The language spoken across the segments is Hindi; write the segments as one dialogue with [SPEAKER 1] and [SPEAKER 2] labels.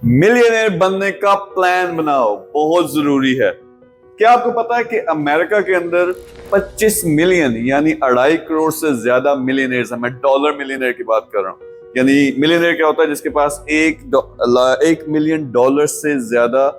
[SPEAKER 1] मिलियनेयर बनने का प्लान बनाओ, बहुत जरूरी है। क्या आपको पता है कि अमेरिका के अंदर 25 मिलियन यानी 2.5 करोड़ से ज्यादा मिलियनेयर्स हैं। मैं डॉलर मिलियनेयर की बात कर रहा हूं। यानी मिलियनेयर क्या होता है? जिसके पास 1 मिलियन डॉलर से ज्यादा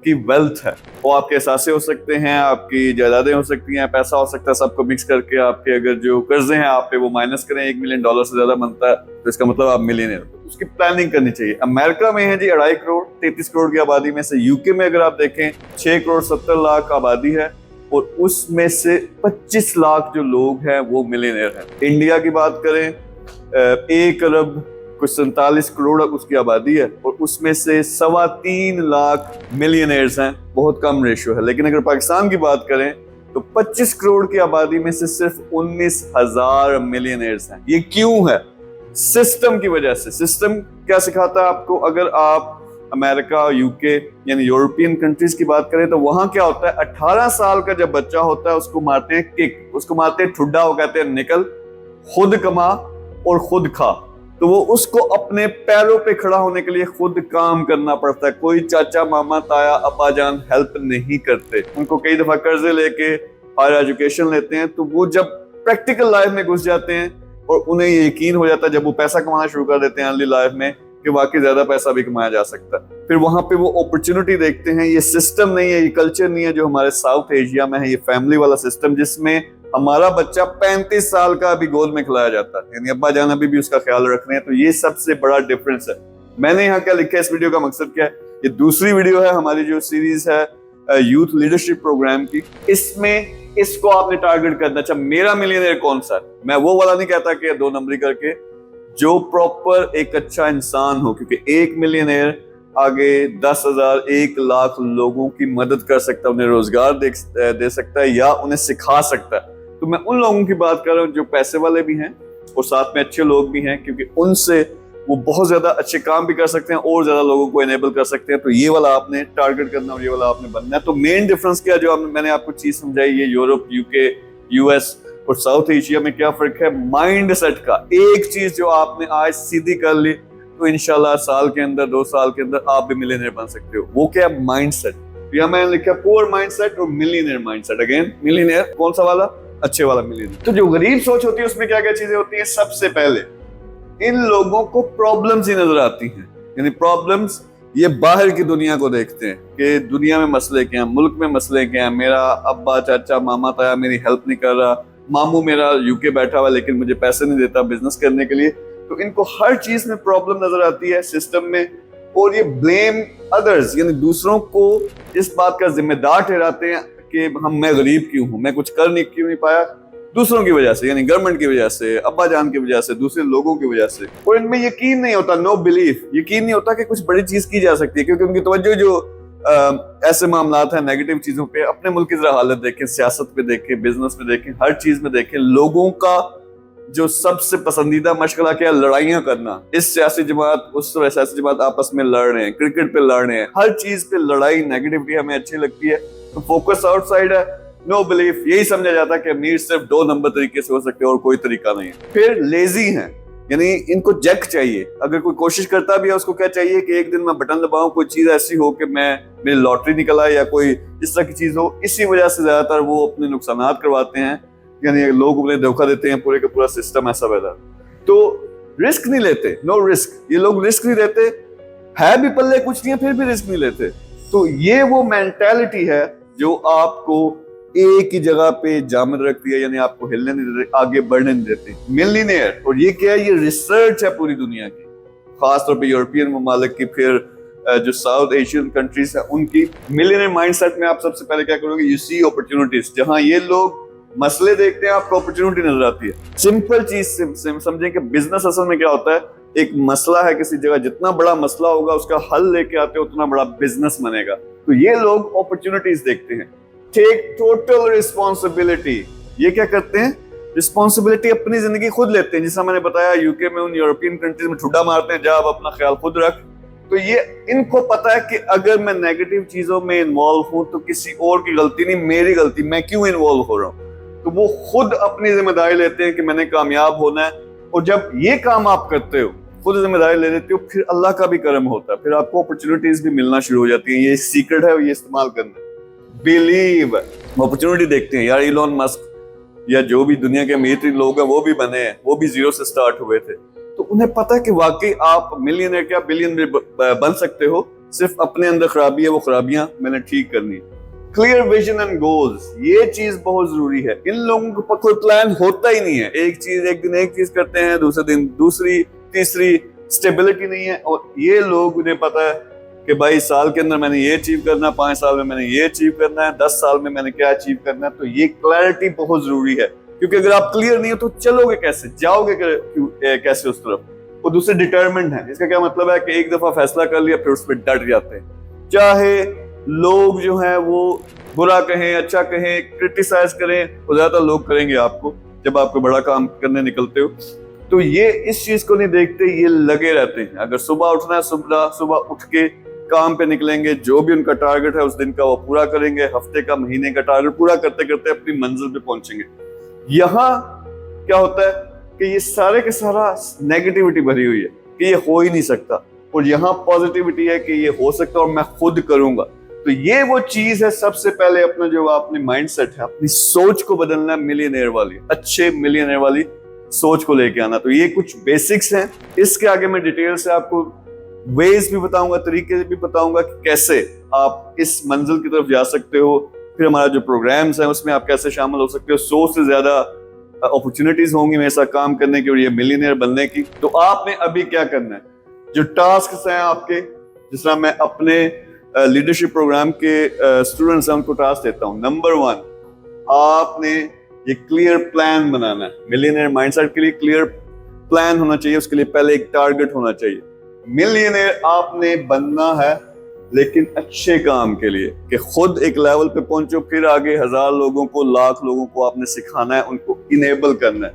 [SPEAKER 1] की वेल्थ है। वो आपके एहसासे हो सकते हैं, आपकी जायदादें हो सकती हैं, पैसा हो सकता है, सबको मिक्स करके आपके अगर जो कर्जे हैं आप पे वो माइनस करें, 1 मिलियन डॉलर से ज्यादा बनता है तो इसका मतलब आप मिलियनेयर हो। उसकी प्लानिंग करनी चाहिए। अमेरिका में है जी 2.5 करोड़, 33 करोड़ की आबादी में से। यूके में अगर आप देखें 6 करोड़ 70 लाख आबादी है और उसमें से 25 लाख जो लोग हैं वो मिलियनेयर हैं। इंडिया की बात करें 1 अरब कुछ 47 करोड़ उसकी आबादी है और उसमें से 3.25 लाख मिलियनेयर्स हैं। बहुत कम रेशियो है। लेकिन अगर पाकिस्तान की बात करें तो 25 करोड़ की आबादी में से सिर्फ 19,000 मिलियनेयर्स हैं। ये क्यों है? सिस्टम की वजह से। सिस्टम क्या सिखाता है आपको? अगर आप अमेरिका, यूके यानी यूरोपियन कंट्रीज की बात करें तो वहां क्या होता है, 18 साल का जब बच्चा होता है उसको मारते हैं किक, उसको मारते हैं ठुड्डा, वो कहते हैं निकल, खुद कमा और खुद खा। तो वो उसको अपने पैरों पे खड़ा होने के लिए खुद काम करना पड़ता है। कोई चाचा, मामा, ताया, अब्बा जान हेल्प नहीं करते। उनको कई दफा कर्जे लेके हायर एजुकेशन लेते हैं। तो वो जब प्रैक्टिकल लाइफ में घुस जाते हैं और उन्हें ये यकीन हो जाता है जब वो पैसा कमाना शुरू कर देते हैं अर्ली लाइफ में कि वाकई ज्यादा पैसा भी कमाया जा सकता है, फिर वहां पे वो अपॉर्चुनिटी देखते हैं। ये सिस्टम नहीं है, ये कल्चर नहीं है जो हमारे साउथ एशिया में है, ये फैमिली वाला सिस्टम जिसमें हमारा बच्चा 35 साल का अभी गोद में खिलाया जाता है, यानी अब्बा जान अभी भी उसका ख्याल रख रहे हैं। तो ये सबसे बड़ा डिफरेंस है। मैंने यहाँ क्या लिखा है, इस वीडियो का मकसद क्या है? ये दूसरी वीडियो है हमारी जो सीरीज है यूथ लीडरशिप प्रोग्राम की। इसमें इसको आपने टारगेट करना। अच्छा, मेरा मिलियनेयर कौन सा है? मैं वो वाला नहीं कहता कि 2 नंबरी करके, जो प्रॉपर एक अच्छा इंसान हो, क्योंकि 1 मिलियनेयर आगे 10,000 1 लाख लोगों की मदद कर सकता है, उन्हें रोजगार दे सकता है या उन्हें सिखा सकता है। तो मैं उन लोगों की बात कर रहा हूँ जो पैसे वाले भी हैं और साथ में अच्छे लोग भी हैं, क्योंकि उनसे वो बहुत ज्यादा अच्छे काम भी कर सकते हैं और ज्यादा लोगों को एनेबल कर सकते हैं। तो ये वाला आपने टारगेट करना और ये वाला आपने बनना है। तो मेन डिफरेंस क्या जो मैंने आपको चीज समझाई, ये यूरोप, यूके, यूएस और साउथ एशिया में क्या फर्क है? माइंड सेट का। एक चीज जो आपने आज सीधी कर ली तो इंशाल्लाह साल के अंदर, 2 साल के अंदर आप भी मिलियनेयर बन सकते हो। वो क्या? Mind set. यहाँ मैंने लिखा पुअर माइंड सेट और millionaire mind set. Again millionaire कौन सा वाला? अच्छे वाला मिलियनेयर। तो जो गरीब सोच होती है उसमें क्या क्या चीजें होती है? सबसे पहले इन लोगों को प्रॉब्लम्स ही नजर आती हैं। यानी प्रॉब्लम्स ये बाहर की दुनिया को देखते हैं कि दुनिया में मसले क्या हैं, मुल्क में मसले क्या हैं, मेरा अब्बा, चाचा, मामा, ताया मेरी हेल्प नहीं कर रहा, मामू मेरा यूके बैठा हुआ लेकिन मुझे पैसे नहीं देता बिजनेस करने के लिए। तो इनको हर चीज में प्रॉब्लम नजर आती है सिस्टम में, और ये ब्लेम अदर्स यानी दूसरों को इस बात का जिम्मेदार ठहराते हैं कि मैं गरीब क्यों हूं, मैं कुछ क्यों नहीं पाया, दूसरों की वजह से, यानी गवर्नमेंट की वजह से, अब्बा जान की वजह से, दूसरे लोगों की वजह से। और इनमें यकीन नहीं होता, नो बिलीफ, यकीन नहीं होता कि कुछ बड़ी चीज की जा सकती है, क्योंकि उनकी तवज्जो जो ऐसे मामलात हैं नेगेटिव चीजों पे, अपने मुल्क की जरा हालत देखें, सियासत पे देखें, बिजनेस पे देखें, हर चीज में देखें। लोगों का जो सबसे पसंदीदा मशगला क्या? लड़ाइयां करना। इस सियासी जमात उस सियासी जमात आपस में लड़ रहे हैं, क्रिकेट पे लड़ रहे हैं, हर चीज पे लड़ाई, नेगेटिविटी हमें अच्छी लगती है। तो फोकस आउटसाइड है, नो बिलीफ। यही समझा जाता है कि अमीर सिर्फ 2 नंबर तरीके से हो सकते हैं और कोई तरीका नहीं है। फिर लेजी हैं, यानी इनको जैक चाहिए। अगर कोई कोशिश करता भी है उसको क्या चाहिए कि एक दिन मैं बटन दबाऊं, कोई चीज ऐसी हो कि मेरी लॉटरी निकल आए या कोई इस तरह की चीज हो। इसी वजह से ज्यादातर वो अपने नुकसान करवाते हैं, यानी लोग उन्हें धोखा देते हैं। पूरे का पूरा सिस्टम ऐसा पैदा। तो रिस्क नहीं लेते, नो रिस्क। ये लोग रिस्क नहीं लेते, है भी पल्ले कुछ नहीं है फिर भी रिस्क नहीं लेते। तो ये वो मेंटालिटी है जो आपको एक ही जगह पे जामिद रखती है, यानी आपको हिलने नहीं देते, आगे बढ़ने नहीं देते। मिलियनेयर, और ये क्या है? ये रिसर्च है पूरी दुनिया की, खासतौर पे यूरोपियन ममालिक की, फिर जो साउथ एशियन कंट्रीज है उनकी। मिलियनेयर माइंडसेट में आप सबसे पहले क्या करोगे? You see opportunities. जहां ये लोग मसले देखते हैं आपको अपॉर्चुनिटी नजर आती है। सिंपल चीज समझें कि बिजनेस असल में क्या होता है? एक मसला है किसी जगह, जितना बड़ा मसला होगा उसका हल लेके आते हो उतना बड़ा बिजनेस बनेगा। तो ये लोग अपॉर्चुनिटीज देखते हैं। Take total responsibility. ये क्या करते हैं? रिस्पॉन्सिबिलिटी अपनी जिंदगी खुद लेते हैं। जैसा मैंने बताया यूके में उन यूरोपियन कंट्रीज में ठुड्डा मारते हैं, जा अब अपना ख्याल खुद रख। तो ये इनको पता है कि अगर मैं नेगेटिव चीजों में इन्वॉल्व हूं तो किसी और की गलती नहीं, मेरी गलती, मैं क्यों इन्वॉल्व हो रहा हूं। तो वो खुद अपनी जिम्मेदारी लेते हैं कि मैंने कामयाब होना है। और जब ये काम आप करते हो खुद जिम्मेदारी ले लेते हो, फिर अल्लाह का भी करम होता है, फिर आपको अपॉर्चुनिटीज भी मिलना शुरू हो जाती है। ये सीक्रेट है, ये इस्तेमाल करना। बिलीव, अपॉर्चुनिटी देखते हैं यार, इलॉन मस्क या जो भी दुनिया के अमीर लोग हैं वो भी बने हैं, वो भी जीरो से स्टार्ट हुए थे। तो उन्हें पता है कि वाकई आप मिलियनर क्या बिलियनर बन सकते हो, सिर्फ अपने अंदर खराबी है, वो खराबियां मैंने ठीक करनी। क्लियर विजन एंड गोल्स, ये चीज बहुत जरूरी है। इन लोगों के पास कोई प्लान होता ही नहीं है, एक दिन एक चीज करते हैं, दूसरे दिन दूसरी, तीसरी, स्टेबिलिटी नहीं है। और ये लोग, उन्हें पता है कि भाई साल के अंदर मैंने ये अचीव करना है, 5 साल में मैंने ये अचीव करना है, 10 साल में मैंने क्या अचीव करना है। तो ये क्लैरिटी बहुत जरूरी है, क्योंकि अगर आप क्लियर नहीं हो तो चलोगे कैसे, जाओगे कैसे उस तरफ। और दूसरे डिटरमिन्ड है। इसका क्या मतलब है कि एक दफा फैसला कर लिया फिर उस पर डट जाते हैं, चाहे लोग जो हैं वो बुरा कहें, अच्छा कहें, क्रिटिसाइज करें, वो ज्यादातर लोग करेंगे आपको जब आपको बड़ा काम करने निकलते हो। तो ये इस चीज को नहीं देखते, ये लगे रहते हैं। अगर सुबह उठना है, सुबह उठ के काम पे निकलेंगे, जो भी उनका टारगेट है उस दिन का वो पूरा करेंगे, हफ्ते का, महीने का टारगेट पूरा करते करते अपनी मंजिल पे पहुंचेंगे। यहाँ क्या होता है कि ये सारे के सारा नेगेटिविटी भरी हुई है कि ये हो ही नहीं सकता, और यहाँ पॉजिटिविटी है कि ये हो सकता है और मैं खुद करूंगा। तो ये वो चीज है, सबसे पहले अपना जो अपनी माइंडसेट है, अपनी सोच को बदलना, मिलियनेयर वाली, अच्छे मिलियनेयर वाली सोच को लेके आना। तो ये कुछ बेसिक्स हैं, इसके आगे मैं डिटेल से आपको वेज भी बताऊंगा, तरीके भी बताऊंगा कि कैसे आप इस मंजिल की तरफ जा सकते हो। फिर हमारा जो प्रोग्राम्स है उसमें आप कैसे शामिल हो सकते हो। 100 से ज्यादा अपॉर्चुनिटीज होंगी मेरे साथ काम करने की और ये मिलियनेयर बनने की। तो आपने अभी क्या करना है, जो टास्क हैं आपके, जिस तरह मैं अपने लीडरशिप प्रोग्राम के स्टूडेंट्स हैं उनको टास्क देता हूं। नंबर 1, आपने ये क्लियर प्लान बनाना है। मिलियनेयर माइंडसेट के लिए क्लियर प्लान होना चाहिए, उसके लिए पहले एक टारगेट होना चाहिए। मिलियनेयर आपने बनना है, लेकिन अच्छे काम के लिए, कि खुद एक लेवल पे पहुंचो, फिर आगे 1000 लोगों को, लाख लोगों को आपने सिखाना है, उनको इनेबल करना है।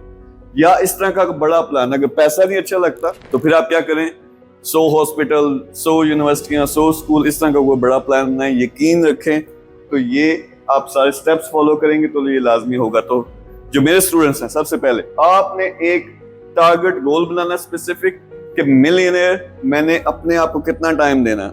[SPEAKER 1] या इस तरह का बड़ा प्लान। अगर पैसा नहीं अच्छा लगता तो फिर आप क्या करें, 100 हॉस्पिटल, 100 यूनिवर्सिटियां, 100 स्कूल, इस तरह का कोई बड़ा प्लान बनाएं। यकीन रखें तो ये आप सारे स्टेप्स फॉलो करेंगे तो ये लाजमी होगा। तो जो मेरे स्टूडेंट्स हैं, सबसे पहले आपने एक टारगेट गोल बनाना स्पेसिफिक, कि मिलियनेयर मैंने अपने आप को कितना टाइम देना है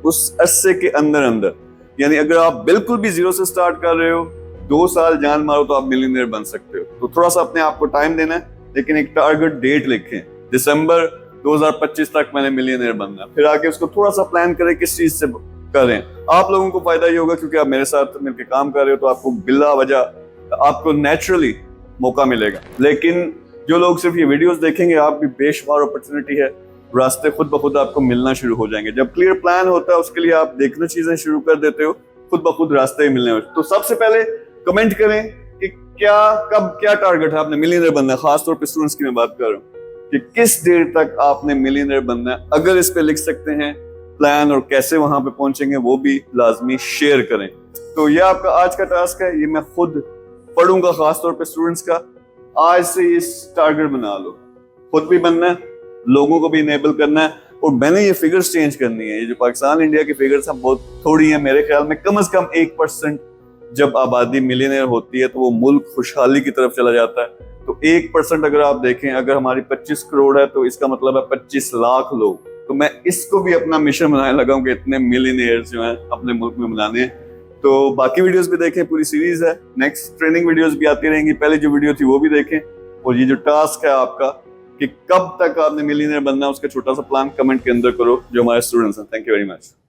[SPEAKER 1] उस अरसे के अंदर अंदर। यानी अगर आप बिल्कुल भी जीरो से स्टार्ट कर रहे हो, 2 साल जान मारो तो आप मिलियनेयर बन सकते हो। तो थोड़ा सा अपने आप को टाइम देना है, लेकिन एक टारगेट डेट लिखें, दिसंबर 2025 तक मैंने मिलियनेयर बनना है। फिर आगे उसको थोड़ा सा प्लान करें किस चीज से करें। आप लोगों को फायदा ये होगा क्योंकि आप मेरे साथ मिलकर काम कर रहे हो, तो आपको बिला वजह आपको नेचुरली मौका मिलेगा। लेकिन जो लोग सिर्फ ये वीडियोस देखेंगे, आप भी बेशुमार अपॉर्चुनिटी है, रास्ते खुद ब खुद आपको मिलना शुरू हो जाएंगे। जब क्लियर प्लान होता है उसके लिए आप देखना चीजें शुरू कर देते हो, खुद ब खुद रास्ते ही मिलने होते। तो सबसे पहले कमेंट करें कि क्या टारगेट है आपने मिलियनर बनना है। खासतौर पर स्टूडेंट्स की मैं बात कर रहा हूँ कि किस देर तक आपने मिलियनर बनना है। अगर इस पे लिख सकते हैं प्लान और कैसे वहां पे पहुंचेंगे वो भी लाजमी शेयर करें। तो ये आपका आज का टास्क है, ये मैं खुद पढ़ूंगा खासतौर पे स्टूडेंट्स का। आज से इस टारगेट बना लो, खुद भी बनना है, लोगों को भी इनेबल करना है। और मैंने ये फिगर्स चेंज करनी है। ये जो पाकिस्तान इंडिया की फिगर्स हैं बहुत थोड़ी है, मेरे ख्याल में कम से कम 1% जब आबादी मिलियनेयर होती है तो वो मुल्क खुशहाली की तरफ चला जाता है। तो 1% अगर आप देखें, अगर हमारी 25 करोड़ है तो इसका मतलब है 25 लाख लोग। तो मैं इसको भी अपना मिशन बनाने लगा हूं कि इतने मिलियनेयर्स जो हैं अपने मुल्क में बनाने हैं। तो बाकी वीडियोस भी देखें, पूरी सीरीज है, नेक्स्ट ट्रेनिंग वीडियोस भी आती रहेंगी। पहले जो वीडियो थी वो भी देखें। और ये जो टास्क है आपका कि कब तक आपने मिलियनेयर बनना है, उसका छोटा सा प्लान कमेंट के अंदर करो जो हमारे स्टूडेंट्स हैं। Thank you very much.